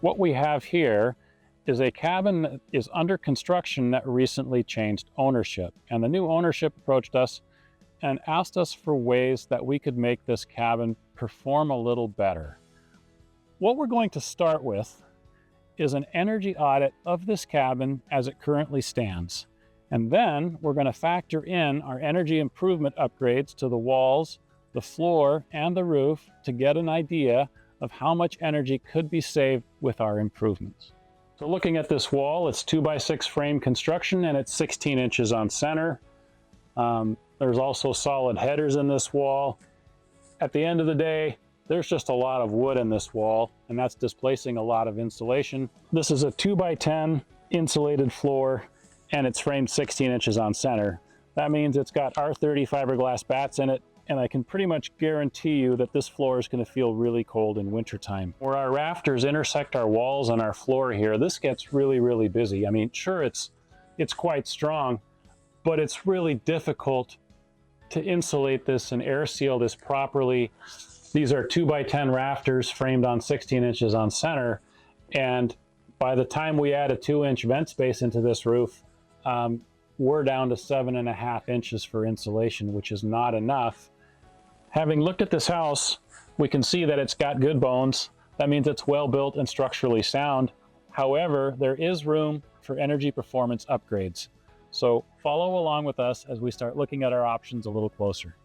What we have here is a cabin that is under construction that recently changed ownership. And the new ownership approached us and asked us for ways that we could make this cabin perform a little better. What we're going to start with is an energy audit of this cabin as it currently stands. And then we're going to factor in our energy improvement upgrades to the walls, the floor, and the roof to get an idea of how much energy could be saved with our improvements. So looking at this wall, it's 2x6 frame construction and it's 16 inches on center. There's also solid headers in this wall. At the end of the day, there's just a lot of wood in this wall, and that's displacing a lot of insulation. This is a 2x10 insulated floor, and it's framed 16 inches on center. That means it's got R30 fiberglass bats in it, and I can pretty much guarantee you that this floor is going to feel really cold in wintertime. Where our rafters intersect our walls and our floor here, this gets really, really busy. I mean, sure, it's quite strong, but it's really difficult to insulate this and air seal this properly. These are 2x10 rafters framed on 16 inches on center, and by the time we add a 2-inch vent space into this roof, we're down to 7.5 inches for insulation, which is not enough. Having looked at this house, we can see that it's got good bones. That means it's well built and structurally sound. However, there is room for energy performance upgrades. So follow along with us as we start looking at our options a little closer.